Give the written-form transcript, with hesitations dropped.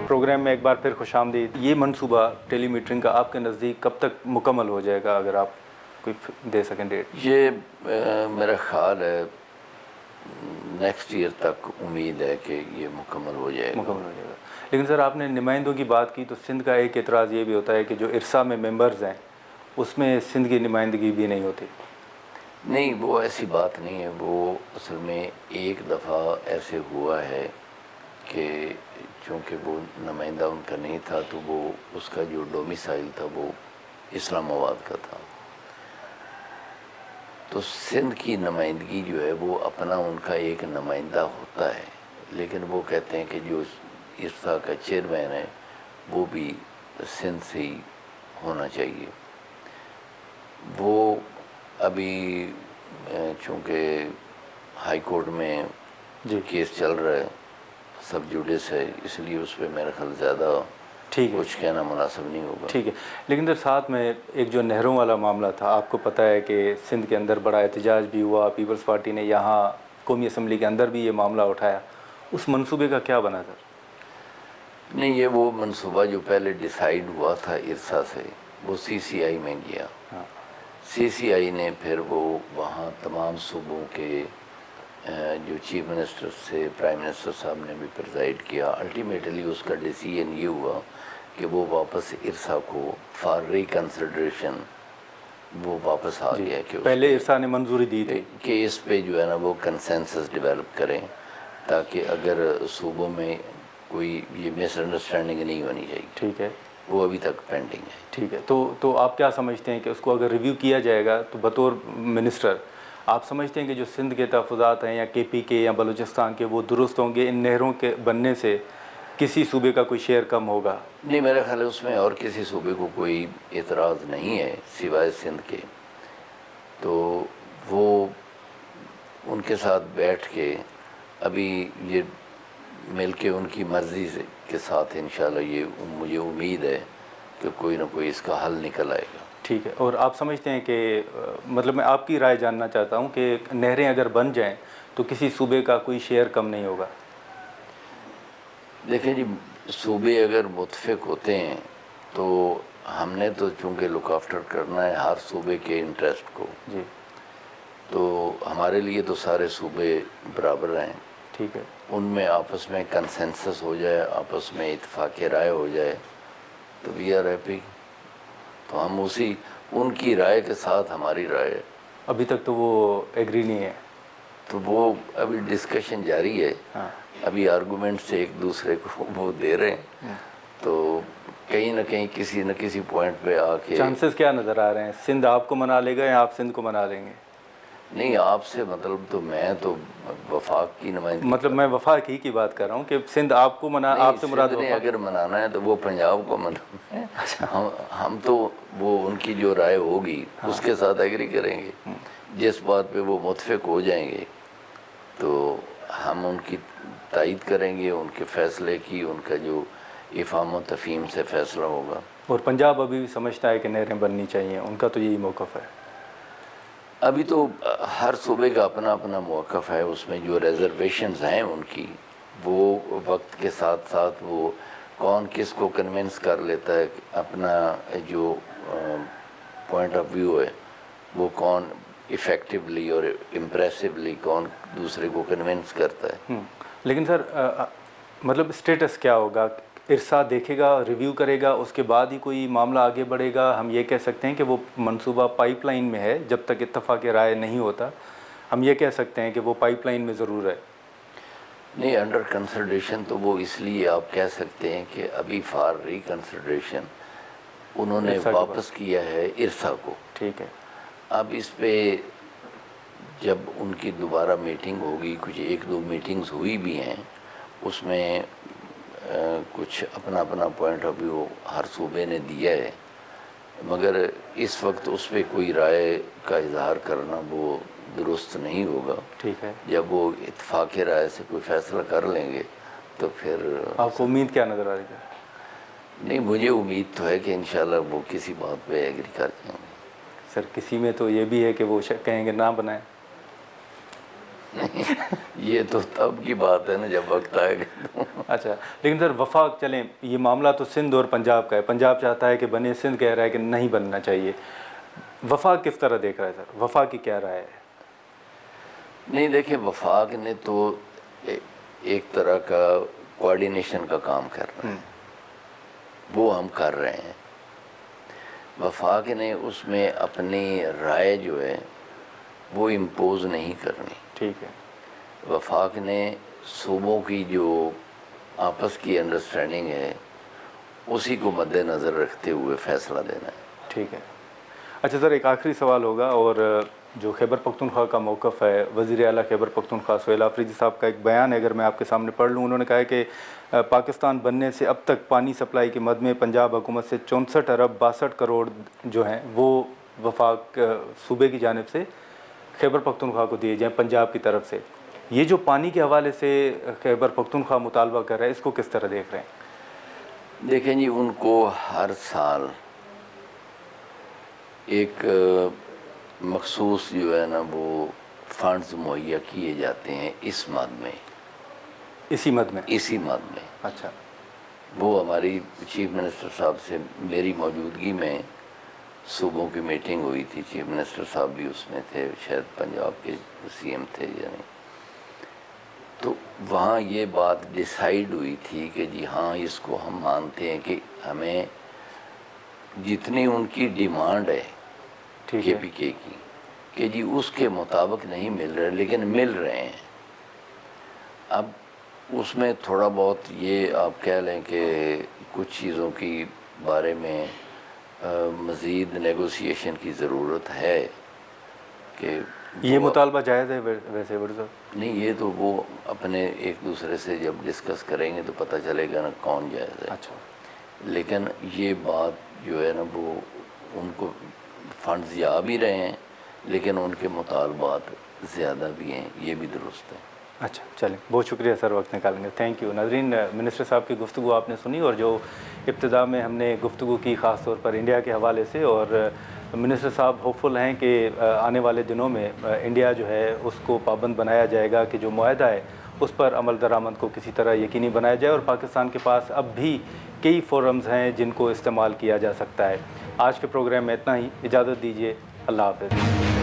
Programme میں ایک بار پھر خوش آمدید. یہ منصوبہ ٹیلی میٹرنگ کا آپ کے نزدیک کب تک مکمل ہو جائے گا، اگر آپ کوئی دے سکیں ڈیٹ؟ یہ میرا خیال ہے نیکسٹ ایئر تک امید ہے کہ یہ مکمل ہو جائے گا. لیکن سر آپ نے نمائندوں کی بات کی تو سندھ کا ایک اعتراض یہ بھی ہوتا ہے کہ جو ارسا میں ممبرز ہیں اس میں سندھ کی نمائندگی بھی نہیں ہوتی. نہیں، وہ ایسی بات نہیں ہے. وہ اصل میں ایک دفعہ ایسے ہوا ہے کہ چونکہ وہ نمائندہ ان کا نہیں تھا تو وہ اس کا جو ڈومیسائل تھا وہ اسلام آباد کا تھا. تو سندھ کی نمائندگی جو ہے وہ اپنا ان کا ایک نمائندہ ہوتا ہے، لیکن وہ کہتے ہیں کہ جو ارسا کا چیئرمین ہے وہ بھی سندھ سے ہی ہونا چاہیے. وہ ابھی چونکہ ہائی کورٹ میں کیس چل رہا ہے، سب جوڈس ہے، اس لیے اس پہ میرا خیال زیادہ کچھ کہنا مناسب نہیں ہوگا. ٹھیک ہے. لیکن سر ساتھ میں ایک جو نہروں والا معاملہ تھا، آپ کو پتہ ہے کہ سندھ کے اندر بڑا احتجاج بھی ہوا، پیپلز پارٹی نے یہاں قومی اسمبلی کے اندر بھی یہ معاملہ اٹھایا. اس منصوبے کا کیا بنا سر؟ نہیں، یہ وہ منصوبہ جو پہلے ڈیسائیڈ ہوا تھا ارسا سے وہ سی سی آئی میں گیا. سی سی آئی نے پھر وہ وہاں تمام صوبوں کے جو چیف منسٹر سے پرائم منسٹر صاحب نے بھی پرزائڈ کیا. الٹیمیٹلی اس کا ڈیسیژن یہ ہوا کہ وہ واپس ارسا کو فار ریکنسیڈریشن وہ واپس آ گیا کہ پہلے ارسا نے منظوری دی تھی کہ اس پہ جو ہے نا وہ کنسنسس ڈیولپ کریں تاکہ اگر صوبوں میں کوئی یہ مس انڈرسٹینڈنگ نہیں ہونی چاہیے. ٹھیک ہے. وہ ابھی تک پینڈنگ ہے. ٹھیک ہے. تو آپ کیا سمجھتے ہیں کہ اس کو اگر ریویو کیا جائے گا تو بطور منسٹر آپ سمجھتے ہیں کہ جو سندھ کے تحفظات ہیں یا کے پی کے یا بلوچستان کے وہ درست ہوں گے؟ ان نہروں کے بننے سے کسی صوبے کا کوئی شیئر کم ہوگا؟ نہیں، میرا خیال ہے اس میں اور کسی صوبے کو کوئی اعتراض نہیں ہے سوائے سندھ کے. تو وہ ان کے ساتھ بیٹھ کے ابھی یہ مل کے ان کی مرضی کے ساتھ انشاءاللہ یہ مجھے امید ہے کہ کوئی نہ کوئی اس کا حل نکل آئے گا. ٹھیک ہے. اور آپ سمجھتے ہیں کہ مطلب میں آپ کی رائے جاننا چاہتا ہوں کہ نہریں اگر بن جائیں تو کسی صوبے کا کوئی شیئر کم نہیں ہوگا؟ دیکھیں جی، صوبے اگر متفق ہوتے ہیں تو ہم نے تو چونکہ لک آفٹر کرنا ہے ہر صوبے کے انٹرسٹ کو. جی. تو ہمارے لیے تو سارے صوبے برابر ہیں. ٹھیک ہے. ان میں آپس میں کنسنسس ہو جائے، آپس میں اتفاق رائے ہو جائے تو وی آر ہیپی. تو ہم ان کی رائے کے ساتھ ہماری رائے ہے. ابھی تک تو وہ ایگری نہیں ہے. تو وہ ابھی ڈسکشن جاری ہے. ابھی آرگومنٹ سے ایک دوسرے کو وہ دے رہے ہیں. تو کہیں نہ کہیں کسی نہ کسی پوائنٹ پہ آ کے چانسز کیا نظر آ رہے ہیں؟ سندھ آپ کو منا لے گا یا آپ سندھ کو منا لیں گے؟ نہیں، آپ سے مطلب تو میں تو وفاق کی نمائندگی، مطلب میں وفاق ہی کی بات کر رہا ہوں کہ سندھ آپ کو آپ سے مراد نے اگر منانا ہے تو وہ پنجاب کو منانا ہے. ہم تو وہ ان کی جو رائے ہوگی اس کے ساتھ ایگری کریں گے. جس بات پہ وہ متفق ہو جائیں گے تو ہم ان کی تائید کریں گے، ان کے فیصلے کی، ان کا جو افہام و تفہیم سے فیصلہ ہوگا. اور پنجاب ابھی بھی سمجھتا ہے کہ نہریں بننی چاہیے، ان کا تو یہی موقف ہے. ابھی تو ہر صوبے کا اپنا اپنا موقف ہے. اس میں جو ریزرویشنز ہیں ان کی وہ وقت کے ساتھ ساتھ وہ کون کس کو کنونس کر لیتا ہے، اپنا جو پوائنٹ آف ویو ہے وہ کون ایفیکٹولی اور امپریسولی کون دوسرے کو کنونس کرتا ہے. لیکن سر مطلب اسٹیٹس کیا ہوگا؟ ارسا دیکھے گا، ریویو کرے گا، اس کے بعد ہی کوئی معاملہ آگے بڑھے گا؟ ہم یہ کہہ سکتے ہیں کہ وہ منصوبہ پائپ لائن میں ہے، جب تک اتفاق رائے نہیں ہوتا ہم یہ کہہ سکتے ہیں کہ وہ پائپ لائن میں ضرور ہے؟ نہیں، انڈر کنسیڈریشن تو وہ اس لیے آپ کہہ سکتے ہیں کہ ابھی فار ریکنسیڈریشن انہوں نے واپس کیا ہے ارسا کو. ٹھیک ہے. اب اس پہ جب ان کی دوبارہ میٹنگ ہوگی، کچھ ایک دو میٹنگز ہوئی بھی ہیں، اس میں کچھ اپنا اپنا پوائنٹ آف ویو ہر صوبے نے دیا ہے، مگر اس وقت اس پہ کوئی رائے کا اظہار کرنا وہ درست نہیں ہوگا. ٹھیک ہے. جب وہ اتفاق رائے سے کوئی فیصلہ کر لیں گے تو پھر آپ کو امید کیا نظر آ رہی ہے؟ نہیں، مجھے امید تو ہے کہ انشاءاللہ وہ کسی بات پہ ایگری کر جائیں گے. سر کسی میں تو یہ بھی ہے کہ وہ کہیں گے نہ بنائیں. یہ تو تب کی بات ہے نا جب وقت آئے گا. اچھا لیکن سر وفاق چلیں یہ معاملہ تو سندھ اور پنجاب کا ہے, پنجاب چاہتا ہے کہ بنے, سندھ کہہ رہا ہے کہ نہیں بننا چاہیے. وفاق کس طرح دیکھ رہا ہے سر, وفاق کی کیا رائے ہے؟ نہیں دیکھیں, وفاق نے تو ایک طرح کا کوآرڈینیشن کا کام کرنا ہے, وہ ہم کر رہے ہیں. وفاق نے اس میں اپنی رائے جو ہے وہ امپوز نہیں کرنی. ٹھیک ہے. وفاق نے صوبوں کی جو آپس کی انڈرسٹینڈنگ ہے اسی کو مد نظر رکھتے ہوئے فیصلہ دینا ہے. ٹھیک ہے. اچھا سر ایک آخری سوال ہوگا, اور جو خیبر پختونخوا کا موقف ہے, وزیر اعلیٰ خیبر پختونخوا سہیل آفریدی صاحب کا ایک بیان ہے, اگر میں آپ کے سامنے پڑھ لوں. انہوں نے کہا ہے کہ پاکستان بننے سے اب تک پانی سپلائی کے مد میں پنجاب حکومت سے 64 ارب 62 کروڑ جو ہیں وہ وفاق صوبے کی جانب سے خیبر پختونخوا کو دیے جائیں پنجاب کی طرف سے. یہ جو پانی کے حوالے سے خیبر پختونخوا مطالبہ کر رہا ہے, اس کو کس طرح دیکھ رہے ہیں؟ دیکھیں جی, ان کو ہر سال ایک مخصوص جو ہے نا وہ فنڈز مہیا کیے جاتے ہیں اس مد میں, اسی مد میں. اسی مد میں. اچھا. وہ ہماری چیف منسٹر صاحب سے میری موجودگی میں صوبوں کی میٹنگ ہوئی تھی, چیف منسٹر صاحب بھی اس میں تھے, شاید پنجاب کے سی ایم تھے یا نہیں, تو وہاں یہ بات ڈیسائیڈ ہوئی تھی کہ جی ہاں اس کو ہم مانتے ہیں کہ ہمیں جتنی ان کی ڈیمانڈ ہے کے پی کے کی کہ جی اس کے مطابق نہیں مل رہے لیکن مل رہے ہیں. اب اس میں تھوڑا بہت یہ آپ کہہ لیں کہ کچھ چیزوں کی بارے میں مزید نیگوسیشن کی ضرورت ہے کہ یہ مطالبہ جائز ہے ویسے ورزا؟ نہیں, یہ تو وہ اپنے ایک دوسرے سے جب ڈسکس کریں گے تو پتہ چلے گا نا کون جائز ہے. اچھا. لیکن یہ بات جو ہے نا وہ ان کو فنڈز یا بھی رہے ہیں لیکن ان کے مطالبات زیادہ بھی ہیں, یہ بھی درست ہے. اچھا چلیں, بہت شکریہ سر وقت نکالیں گے, تھینک یو. ناظرین, منسٹر صاحب کی گفتگو آپ نے سنی, اور جو ابتدا میں ہم نے گفتگو کی خاص طور پر انڈیا کے حوالے سے, اور منسٹر صاحب ہوپ فل ہیں کہ آنے والے دنوں میں انڈیا جو ہے اس کو پابند بنایا جائے گا کہ جو معاہدہ ہے اس پر عمل درآمد کو کسی طرح یقینی بنایا جائے, اور پاکستان کے پاس اب بھی کئی فورمز ہیں جن کو استعمال کیا جا سکتا ہے. آج کے پروگرام میں اتنا ہی, اجازت دیجیے, اللہ حافظ.